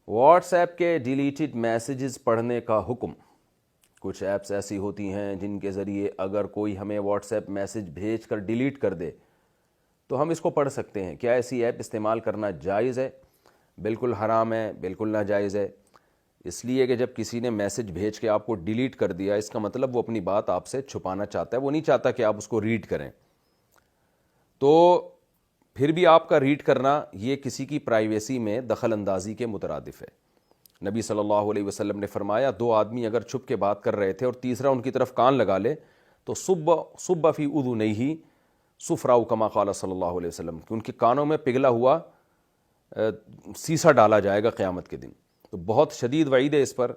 What's app کے deleted messages پڑھنے کا حکم۔ کچھ ایپس ایسی ہوتی ہیں جن کے ذریعے اگر کوئی ہمیں واٹس ایپ میسیج بھیج کر ڈیلیٹ کر دے تو ہم اس کو پڑھ سکتے ہیں۔ کیا ایسی ایپ استعمال کرنا جائز ہے؟ بالکل حرام ہے، بالکل ناجائز ہے۔ اس لیے کہ جب کسی نے میسیج بھیج کے آپ کو ڈیلیٹ کر دیا، اس کا مطلب وہ اپنی بات آپ سے چھپانا چاہتا ہے، وہ نہیں چاہتا کہ آپ اس کو ریڈ کریں۔ تو پھر بھی آپ کا ریڈ کرنا یہ کسی کی پرائیویسی میں دخل اندازی کے مترادف ہے۔ نبی صلی اللہ علیہ وسلم نے فرمایا، دو آدمی اگر چھپ کے بات کر رہے تھے اور تیسرا ان کی طرف کان لگا لے تو صب فی اذنیہ صفرا، کما قال صلی اللہ علیہ وسلم، کہ ان کے کانوں میں پگھلا ہوا سیسا ڈالا جائے گا قیامت کے دن۔ تو بہت شدید وعید ہے اس پر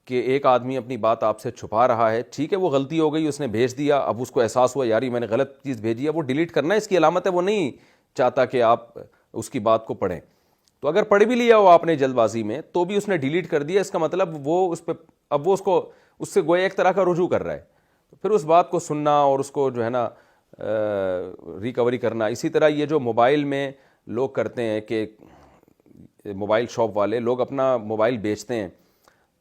کہ ایک آدمی اپنی بات آپ سے چھپا رہا ہے۔ ٹھیک ہے وہ غلطی ہو گئی، اس نے بھیج دیا، اب اس کو احساس ہوا یاری میں نے غلط چیز بھیجی ہے، وہ ڈیلیٹ کرنا اس کی علامت ہے، وہ نہیں چاہتا کہ آپ اس کی بات کو پڑھیں۔ تو اگر پڑھ بھی لیا ہو آپ نے جلد بازی میں تو بھی اس نے ڈیلیٹ کر دیا، اس کا مطلب وہ اس پہ اب وہ اس سے گویا ایک طرح کا رجوع کر رہا ہے۔ تو پھر اس بات کو سننا اور اس کو جو ہے نا ریکوری کرنا۔ اسی طرح یہ جو موبائل میں لوگ کرتے ہیں کہ موبائل شاپ والے لوگ اپنا موبائل بیچتے ہیں،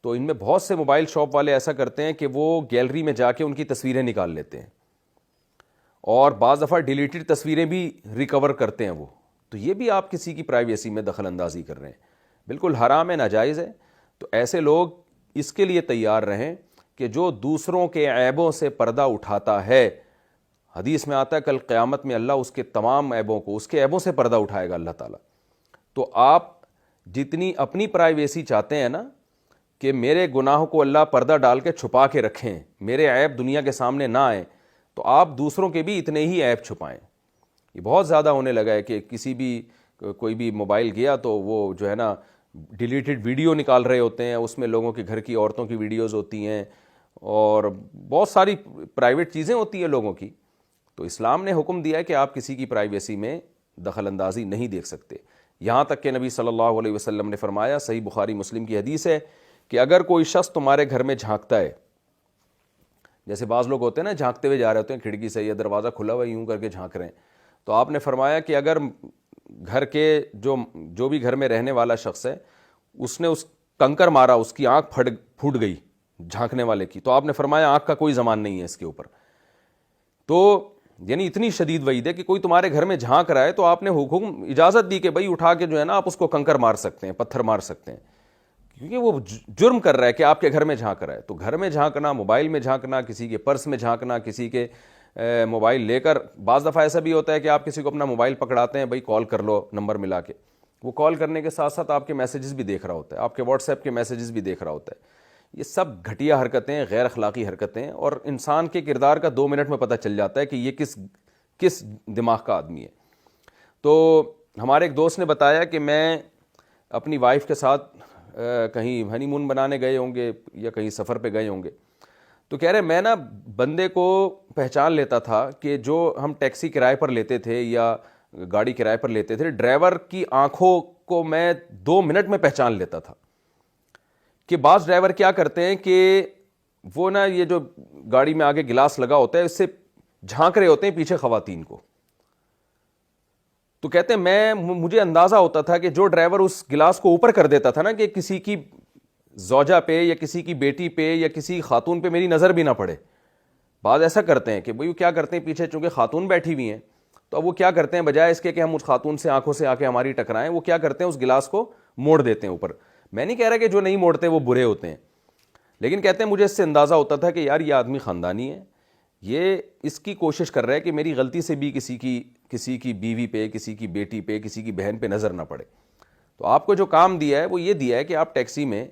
تو ان میں بہت سے موبائل شاپ والے ایسا کرتے ہیں کہ وہ گیلری میں جا کے ان کی تصویریں نکال لیتے ہیں اور بعض دفعہ ڈیلیٹڈ تصویریں بھی ریکور کرتے ہیں وہ۔ تو یہ بھی آپ کسی کی پرائیویسی میں دخل اندازی کر رہے ہیں، بالکل حرام ہے، ناجائز ہے۔ تو ایسے لوگ اس کے لیے تیار رہیں کہ جو دوسروں کے عیبوں سے پردہ اٹھاتا ہے، حدیث میں آتا ہے کل قیامت میں اللہ اس کے تمام عیبوں کو، اس کے عیبوں سے پردہ اٹھائے گا اللہ تعالیٰ۔ تو آپ جتنی اپنی پرائیویسی چاہتے ہیں نا کہ میرے گناہوں کو اللہ پردہ ڈال کے چھپا کے رکھیں، میرے عیب دنیا کے سامنے نہ آئیں، تو آپ دوسروں کے بھی اتنے ہی عیب چھپائیں۔ یہ بہت زیادہ ہونے لگا ہے کہ کسی بھی کوئی بھی موبائل گیا تو وہ جو ہے نا ڈیلیٹڈ ویڈیو نکال رہے ہوتے ہیں، اس میں لوگوں کے گھر کی عورتوں کی ویڈیوز ہوتی ہیں اور بہت ساری پرائیویٹ چیزیں ہوتی ہیں لوگوں کی۔ تو اسلام نے حکم دیا ہے کہ آپ کسی کی پرائیویسی میں دخل اندازی نہیں دیکھ سکتے۔ یہاں تک کہ نبی صلی اللہ علیہ وسلم نے فرمایا، صحیح بخاری مسلم کی حدیث ہے، کہ اگر کوئی شخص تمہارے گھر میں جھانکتا ہے، جیسے بعض لوگ ہوتے ہیں نا جھانکتے ہوئے جا رہے ہوتے ہیں کھڑکی سے یا دروازہ کھلا ہوا یوں کر کے جھانک رہے ہیں، تو آپ نے فرمایا کہ اگر گھر کے جو بھی گھر میں رہنے والا شخص ہے اس نے اس کنکر مارا، اس کی آنکھ پھوٹ گئی جھانکنے والے کی، تو آپ نے فرمایا آنکھ کا کوئی زمان نہیں ہے اس کے اوپر۔ تو یعنی اتنی شدید وعید ہے کہ کوئی تمہارے گھر میں جھانک رہا ہے تو آپ نے حکم اجازت دی کہ بھائی اٹھا کے جو ہے نا آپ اس کو کنکر مار سکتے ہیں، پتھر مار سکتے ہیں، کیونکہ وہ جرم کر رہا ہے کہ آپ کے گھر میں جھانک رہا ہے۔ تو گھر میں جھانکنا، موبائل میں جھانکنا، کسی کے پرس میں جھانکنا، کسی کے موبائل لے کر، بعض دفعہ ایسا بھی ہوتا ہے کہ آپ کسی کو اپنا موبائل پکڑاتے ہیں، بھائی کال کر لو نمبر ملا کے، وہ کال کرنے کے ساتھ ساتھ آپ کے میسیجز بھی دیکھ رہا ہوتا ہے، آپ کے واٹس ایپ کے میسیجز بھی دیکھ رہا ہوتا ہے۔ یہ سب گھٹیا حرکتیں، غیر اخلاقی حرکتیں، اور انسان کے کردار کا 2 منٹ میں پتہ چل جاتا ہے کہ یہ کس دماغ کا آدمی ہے۔ تو ہمارے ایک دوست نے بتایا کہ میں اپنی وائف کے ساتھ کہیں ہنی مون بنانے گئے ہوں گے یا کہیں سفر پہ گئے ہوں گے، تو کہہ رہے میں نا بندے کو پہچان لیتا تھا کہ جو ہم ٹیکسی کرائے پر لیتے تھے یا گاڑی کرائے پر لیتے تھے، ڈرائیور کی آنکھوں کو میں 2 منٹ میں پہچان لیتا تھا کہ بعض ڈرائیور کیا کرتے ہیں کہ وہ نا یہ جو گاڑی میں آگے گلاس لگا ہوتا ہے اس سے جھانک رہے ہوتے ہیں پیچھے خواتین کو۔ تو کہتے ہیں مجھے اندازہ ہوتا تھا کہ جو ڈرائیور اس گلاس کو اوپر کر دیتا تھا نا کہ کسی کی زوجہ پہ یا کسی کی بیٹی پہ یا کسی خاتون پہ میری نظر بھی نہ پڑے۔ بعض ایسا کرتے ہیں کہ بھئی کیا کرتے ہیں، پیچھے چونکہ خاتون بیٹھی ہوئی ہیں تو اب وہ کیا کرتے ہیں، بجائے اس کے کہ ہم اس خاتون سے آنکھوں سے آ کے ہماری ٹکرائیں، وہ کیا کرتے ہیں اس گلاس کو موڑ دیتے ہیں اوپر۔ میں نہیں کہہ رہا کہ جو نہیں موڑتے وہ برے ہوتے ہیں، لیکن کہتے ہیں مجھے اس سے اندازہ ہوتا تھا کہ یار یہ آدمی خاندانی ہے، یہ اس کی کوشش کر رہا ہے کہ میری غلطی سے بھی کسی کی بیوی پہ، کسی کی بیٹی پہ، کسی کی بہن پہ نظر نہ پڑے۔ تو آپ کو جو کام دیا ہے وہ یہ دیا ہے کہ آپ ٹیکسی میں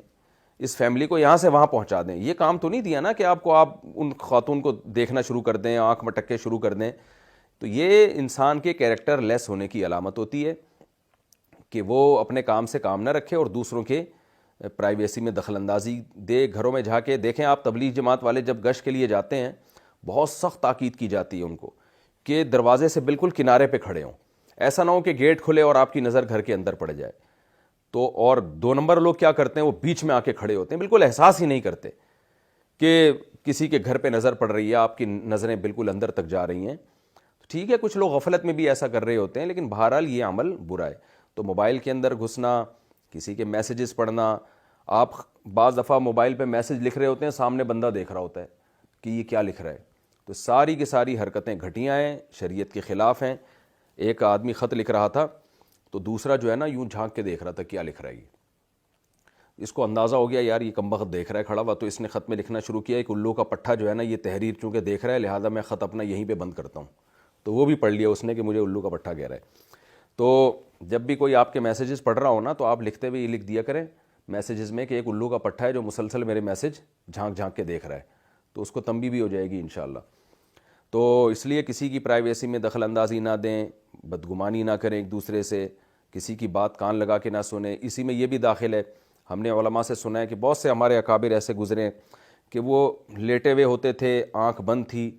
اس فیملی کو یہاں سے وہاں پہنچا دیں۔ یہ کام تو نہیں دیا نا کہ آپ ان خاتون کو دیکھنا شروع کر دیں، آنکھ مٹکے شروع کر دیں۔ تو یہ انسان کے کیریکٹر لیس ہونے کی علامت ہوتی ہے کہ وہ اپنے کام سے کام نہ رکھے اور دوسروں کے پرائیویسی میں دخل اندازی دے۔ گھروں میں جا کے دیکھیں آپ، تبلیغ جماعت والے جب گشت کے لیے جاتے ہیں بہت سخت تاکید کی جاتی ہے ان کو کہ دروازے سے بالکل کنارے پہ کھڑے ہوں، ایسا نہ ہو کہ گیٹ کھلے اور آپ کی نظر گھر کے اندر پڑ جائے۔ تو اور 2 نمبر لوگ کیا کرتے ہیں، وہ بیچ میں آ کے کھڑے ہوتے ہیں، بالکل احساس ہی نہیں کرتے کہ کسی کے گھر پہ نظر پڑ رہی ہے، آپ کی نظریں بالکل اندر تک جا رہی ہیں۔ ٹھیک ہے کچھ لوگ غفلت میں بھی ایسا کر رہے ہوتے ہیں، لیکن بہرحال یہ عمل برا ہے۔ تو موبائل کے اندر گھسنا، کسی کے میسیجز پڑھنا. آپ بعض دفعہ موبائل پہ میسیج لکھ رہے ہوتے ہیں, سامنے بندہ دیکھ رہا ہوتا ہے کہ یہ کیا لکھ رہا ہے. تو ساری کی ساری حرکتیں گھٹیا ہیں, شریعت کے خلاف ہیں. ایک آدمی خط لکھ رہا تھا تو دوسرا جو ہے نا یوں جھانک کے دیکھ رہا تھا کیا لکھ رہا ہے یہ. اس کو اندازہ ہو گیا یار یہ کمبخت دیکھ رہا ہے کھڑا ہوا, تو اس نے خط میں لکھنا شروع کیا ایک الو کا پٹھا جو ہے نا یہ تحریر چونکہ دیکھ رہا ہے لہٰذا میں خط اپنا یہیں پہ بند کرتا ہوں. تو وہ بھی پڑھ لیا اس نے کہ مجھے الو کا پٹھا کہہ رہا ہے. تو جب بھی کوئی آپ کے میسیجز پڑھ رہا ہو نا تو آپ لکھتے ہوئے یہ لکھ دیا کریں میسیجز میں کہ ایک الو کا پٹھا ہے جو مسلسل میرے میسیج جھانک جھانک کے دیکھ رہا ہے, تو اس کو تنبیہ بھی ہو جائے گی انشاءاللہ. تو اس لیے کسی کی پرائیویسی میں دخل اندازی نہ دیں, بدگمانی نہ کریں ایک دوسرے سے, کسی کی بات کان لگا کے نہ سنیں. اسی میں یہ بھی داخل ہے, ہم نے علماء سے سنا ہے کہ بہت سے ہمارے اکابر ایسے گزرے کہ وہ لیٹے ہوئے ہوتے تھے, آنکھ بند تھی,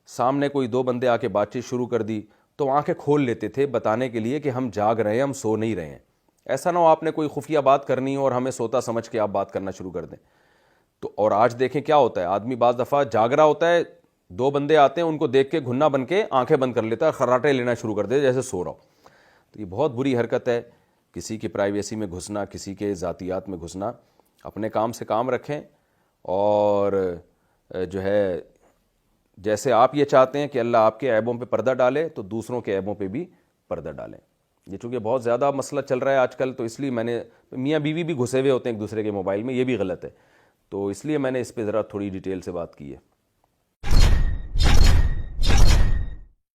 سامنے کوئی دو بندے آ کے بات چیت شروع کر دی تو آنکھیں کھول لیتے تھے بتانے کے لیے کہ ہم جاگ رہے ہیں, ہم سو نہیں رہے ہیں. ایسا نہ ہو آپ نے کوئی خفیہ بات کرنی ہو اور ہمیں سوتا سمجھ کے آپ بات کرنا شروع کر دیں. تو اور آج دیکھیں کیا ہوتا ہے, آدمی بعض دفعہ جاگ رہا ہوتا ہے, دو بندے آتے ہیں ان کو دیکھ کے گھنا بن کے آنکھیں بند کر لیتا ہے, خراٹے لینا شروع کر دے جیسے سو رہا ہو. تو یہ بہت بری حرکت ہے, کسی کی پرائیویسی میں گھسنا, کسی کے ذاتیات میں گھسنا. اپنے کام سے کام رکھیں اور جو ہے جیسے آپ یہ چاہتے ہیں کہ اللہ آپ کے عیبوں پہ پردہ ڈالے تو دوسروں کے عیبوں پہ بھی پردہ ڈالیں. یہ چونکہ بہت زیادہ مسئلہ چل رہا ہے آج کل, تو اس لیے میں نے, میاں بیوی بھی گھسے ہوئے ہوتے ہیں ایک دوسرے کے موبائل میں, یہ بھی غلط ہے, تو اس لیے میں نے اس پہ ذرا تھوڑی ڈیٹیل سے بات کی ہے.